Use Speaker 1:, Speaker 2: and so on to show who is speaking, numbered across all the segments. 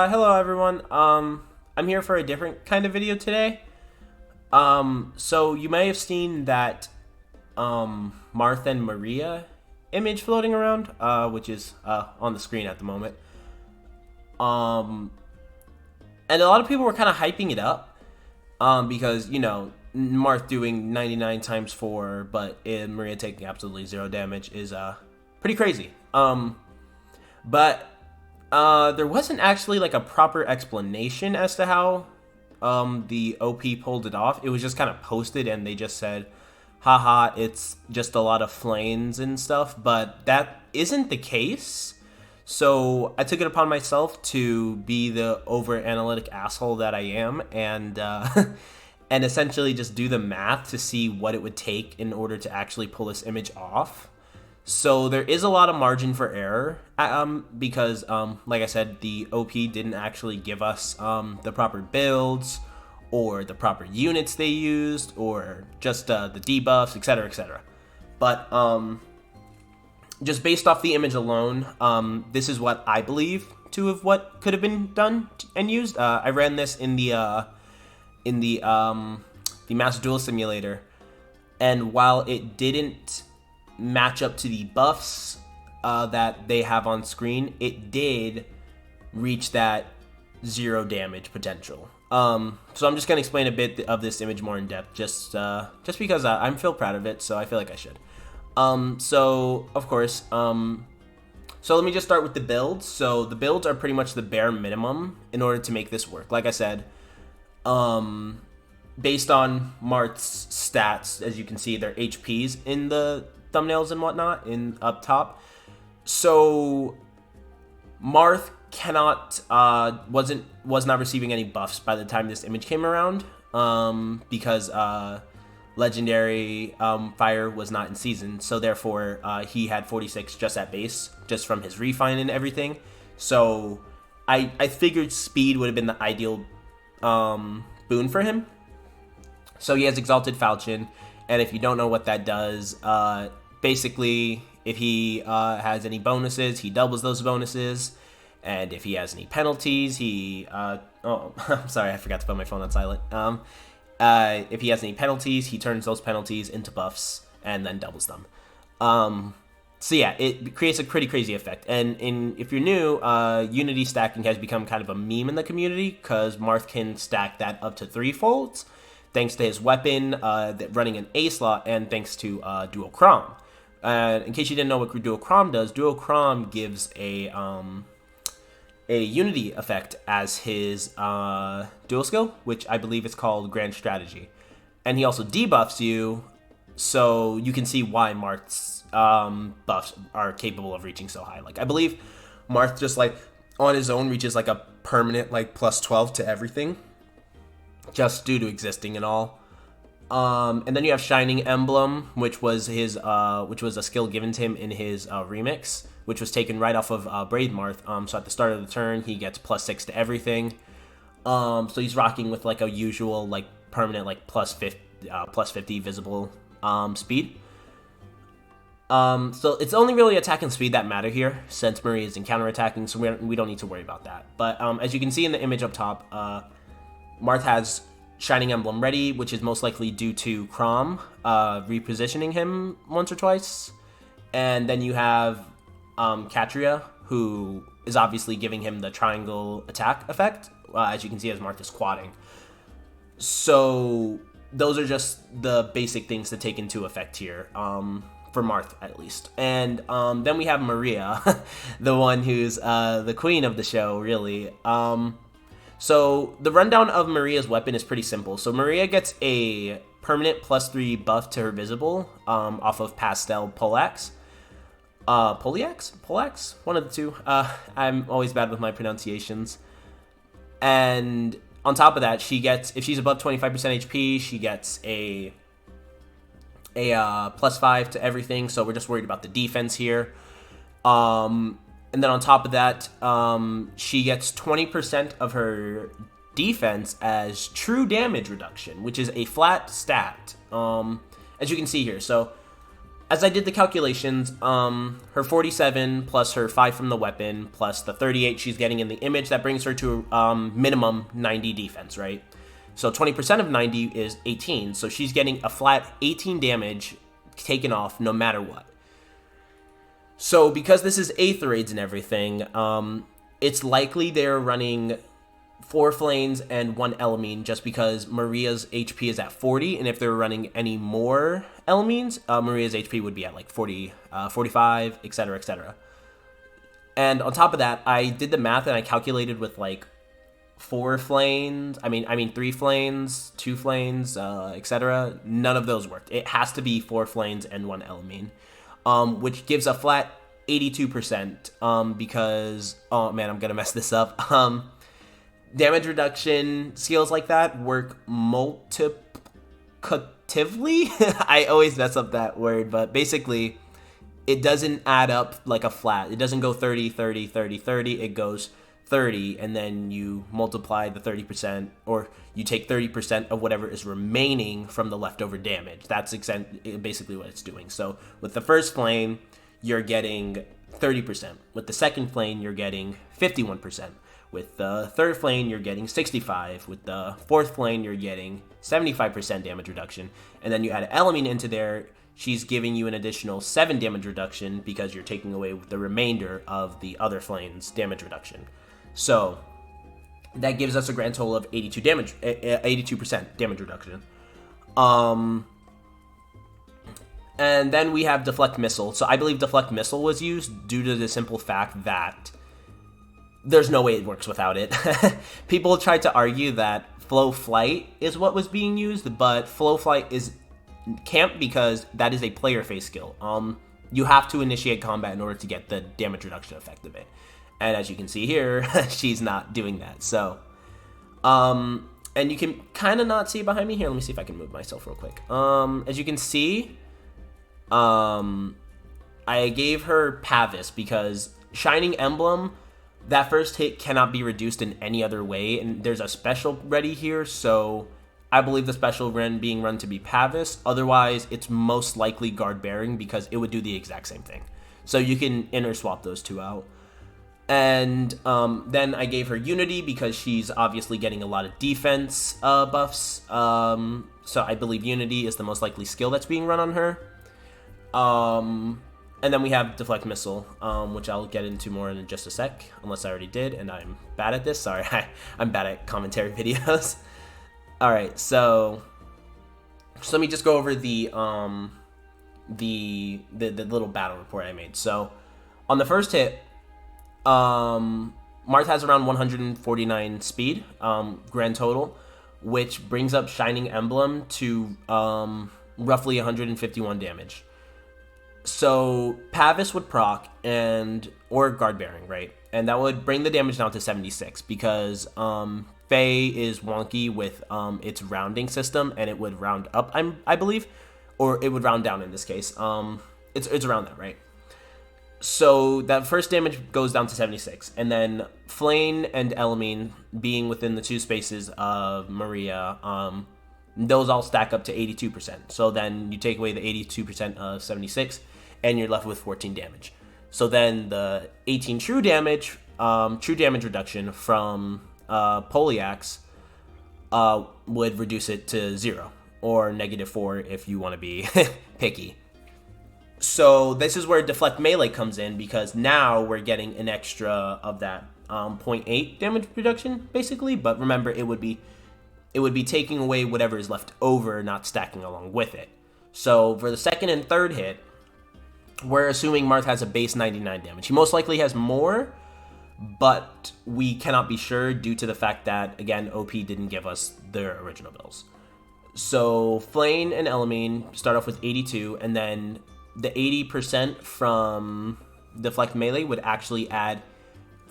Speaker 1: Hello everyone. I'm here for a different kind of video today. So you may have seen that Martha and Maria image floating around, which is on the screen at the moment. And a lot of people were kind of hyping it up, because Marth doing 99 times 4, but Maria taking absolutely 0 damage is pretty crazy. But there wasn't actually like a proper explanation as to how the OP pulled it off. It was just kind of posted and they just said, haha, it's just a lot of flames and stuff, but that isn't the case. So I took it upon myself to be the over analytic asshole that I am and and essentially just do the math to see what it would take in order to actually pull this image off. So there is a lot of margin for error, because, like I said, the OP didn't actually give us the proper builds, or the proper units they used, or just the debuffs, etc., etc. But just based off the image alone, this is what I believe to have what could have been done and used. I ran this in the Master Duel Simulator, and while it didn't match up to the buffs that they have on screen, it did reach that 0 damage potential. So I'm just gonna explain a bit of this image more in depth, just because I feel proud of it, so I feel like I should. So of course, so let me just start with the builds. So the builds are pretty much the bare minimum in order to make this work. Like I said, based on Marth's stats, as you can see, their HPs in the thumbnails and whatnot in up top. So Marth cannot was not receiving any buffs by the time this image came around, because legendary fire was not in season, so therefore he had 46 just at base, just from his refine and everything. So I figured speed would have been the ideal boon for him. So he has Exalted Falchion, and if you don't know what that does, basically, if he has any bonuses, he doubles those bonuses. And if he has any penalties, he... oh, I'm sorry, I forgot to put my phone on silent. If he has any penalties, he turns those penalties into buffs and then doubles them. So yeah, it creates a pretty crazy effect. And if you're new, Unity stacking has become kind of a meme in the community, because Marth can stack that up to 3-folds, thanks to his weapon running an A slot, and thanks to Dual Chrom. In case you didn't know what Dual Chrom does, Dual Chrom gives a Unity effect as his dual skill, which I believe is called Grand Strategy. And he also debuffs you, so you can see why Marth's buffs are capable of reaching so high. Like, I believe Marth just, like, on his own reaches, like, a permanent, like, plus 12 to everything, just due to existing and all. And then you have Shining Emblem, which was his which was a skill given to him in his remix, which was taken right off of Brave Marth. So at the start of the turn, he gets plus 6 to everything. So he's rocking with like a usual like permanent like plus 50 visible speed. So it's only really attack and speed that matter here, since Marie is in counterattacking, so we don't need to worry about that. But as you can see in the image up top, Marth has Shining Emblem ready, which is most likely due to Chrom repositioning him once or twice. And then you have Katria, who is obviously giving him the triangle attack effect, as you can see as Marth is squatting. So those are just the basic things to take into effect here, for Marth at least. And then we have Maria, the one who's the queen of the show, really. So the rundown of Maria's weapon is pretty simple. So Maria gets a permanent plus 3 buff to her visible off of Pastel Poleaxe. Poleaxe? One of the two. I'm always bad with my pronunciations. And on top of that, she gets, if she's above 25% HP, she gets a plus 5 to everything. So we're just worried about the defense here. And then on top of that, she gets 20% of her defense as true damage reduction, which is a flat stat, as you can see here. So as I did the calculations, her 47 plus her 5 from the weapon plus the 38 she's getting in the image, that brings her to minimum 90 defense, right? So 20% of 90 is 18, so she's getting a flat 18 damage taken off no matter what. So because this is Aether raids and everything, it's likely they're running 4 Flames and 1 Elamine just because Maria's HP is at 40, and if they're running any more Elamines, Maria's HP would be at like 40, 45, etc., etc. And on top of that, I did the math and I calculated with like 4 Flames, I mean 3 Flames, 2 Flames, etc. None of those worked. It has to be 4 Flames and 1 Elamine, which gives a flat 82%, because, oh man, I'm gonna mess this up. Damage reduction skills like that work multiplicatively. I always mess up that word, but basically it doesn't add up like a flat. It doesn't go 30, 30, 30, 30. It goes 30, and then you multiply the 30%, or you take 30% of whatever is remaining from the leftover damage. That's basically what it's doing. So with the first flame, you're getting 30%. With the second flame, you're getting 51%. With the third flame, you're getting 65. With the fourth flame, you're getting 75% damage reduction. And then you add Elamine into there, she's giving you an additional 7 damage reduction because you're taking away the remainder of the other flame's damage reduction. So that gives us a grand total of 82% damage reduction. And then we have Deflect Missile. So I believe Deflect Missile was used due to the simple fact that there's no way it works without it. People tried to argue that Flow Flight is what was being used, but Flow Flight can't because that is a player phase skill. You have to initiate combat in order to get the damage reduction effect of it. And as you can see here, she's not doing that. So, and you can kind of not see it behind me here. Let me see if I can move myself real quick. As you can see, I gave her Pavis because Shining Emblem, that first hit cannot be reduced in any other way, and there's a special ready here, so I believe the special being run to be Pavis. Otherwise, it's most likely Guard Bearing because it would do the exact same thing. So you can inner swap those two out. And then I gave her Unity because she's obviously getting a lot of defense buffs. So I believe Unity is the most likely skill that's being run on her. And then we have Deflect Missile, which I'll get into more in just a sec, unless I already did, and I'm bad at this. Sorry, I'm bad at commentary videos. All right, so let me just go over the little battle report I made. So on the first hit, Marth has around 149 speed, grand total, which brings up Shining Emblem to roughly 151 damage. So Pavis would proc or Guard Bearing, right? And that would bring the damage down to 76 because Faye is wonky with its rounding system, and it would round up, I believe, or it would round down in this case. It's around that, right? So that first damage goes down to 76, and then Flame and Elamine being within the 2 spaces of Maria, those all stack up to 82%. So then you take away the 82% of 76, and you're left with 14 damage. So then the 18 true damage reduction from Polyax would reduce it to 0, or -4 if you want to be picky. So this is where Deflect Melee comes in, because now we're getting an extra of that 0.8 damage reduction, basically. But remember, it would be taking away whatever is left over, not stacking along with it. So for the second and third hit, we're assuming Marth has a base 99 damage. He most likely has more, but we cannot be sure due to the fact that, again, OP didn't give us their original bills. So Flame and Elamine start off with 82, and then the 80% from Deflect Melee would actually add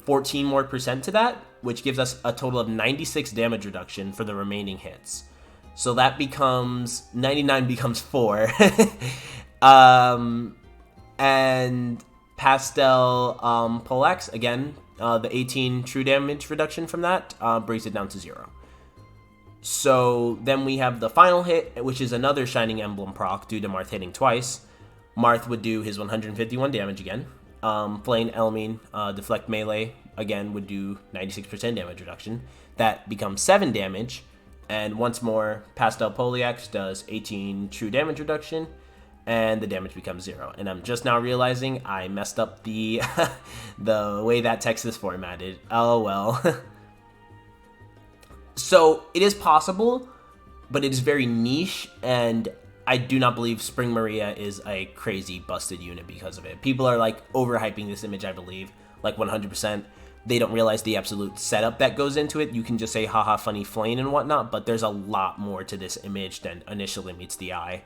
Speaker 1: 14 more percent to that, which gives us a total of 96 damage reduction for the remaining hits. So that becomes 99 becomes 4. And Pastel Polax, again, the 18 true damage reduction from that brings it down to 0. So then we have the final hit, which is another Shining Emblem proc due to Marth hitting twice. Marth would do his 151 damage again. Flame Elmine, deflect melee, again, would do 96% damage reduction. That becomes 7 damage. And once more, Pastel Poliax does 18 true damage reduction, and the damage becomes 0. And I'm just now realizing I messed up the the way that text is formatted. Oh well. So it is possible, but it is very niche, and I do not believe Spring Maria is a crazy busted unit because of it. People are like overhyping this image, I believe, like 100%. They don't realize the absolute setup that goes into it. You can just say haha funny flame and whatnot, but there's a lot more to this image than initially meets the eye.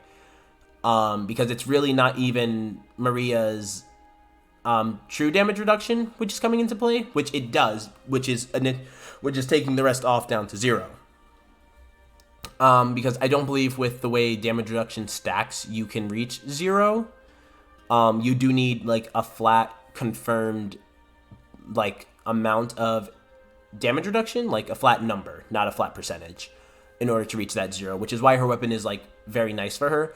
Speaker 1: Because it's really not even Maria's true damage reduction which is coming into play, which it does, which is taking the rest off down to 0. Because I don't believe with the way damage reduction stacks, you can reach 0. You do need like a flat confirmed like amount of damage reduction, like a flat number, not a flat percentage, in order to reach that 0, which is why her weapon is like very nice for her.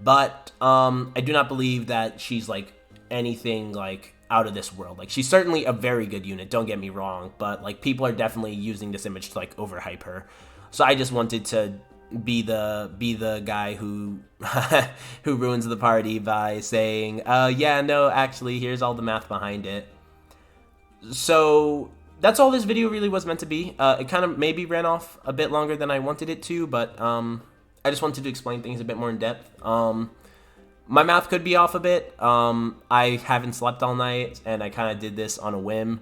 Speaker 1: But I do not believe that she's like anything like out of this world. Like she's certainly a very good unit, don't get me wrong, but like people are definitely using this image to like overhype her. So I just wanted to be the guy who who ruins the party by saying, yeah, no, actually, here's all the math behind it. So that's all this video really was meant to be. It kind of maybe ran off a bit longer than I wanted it to, but I just wanted to explain things a bit more in depth. My math could be off a bit. I haven't slept all night, and I kind of did this on a whim.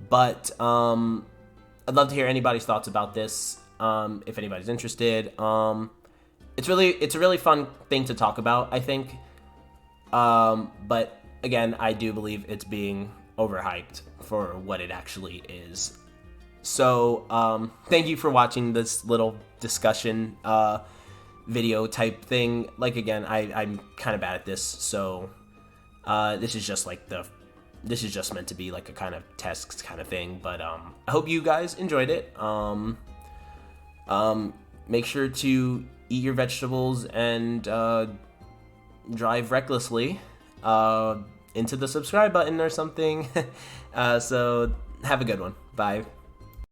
Speaker 1: But I'd love to hear anybody's thoughts about this. If anybody's interested. It's a really fun thing to talk about, I think. But again, I do believe it's being overhyped for what it actually is. So thank you for watching this little discussion video type thing. Like again, I'm kind of bad at this, so this is just meant to be like a kind of test kind of thing. But I hope you guys enjoyed it. Make sure to eat your vegetables and drive recklessly into the subscribe button or something. So have a good one. Bye.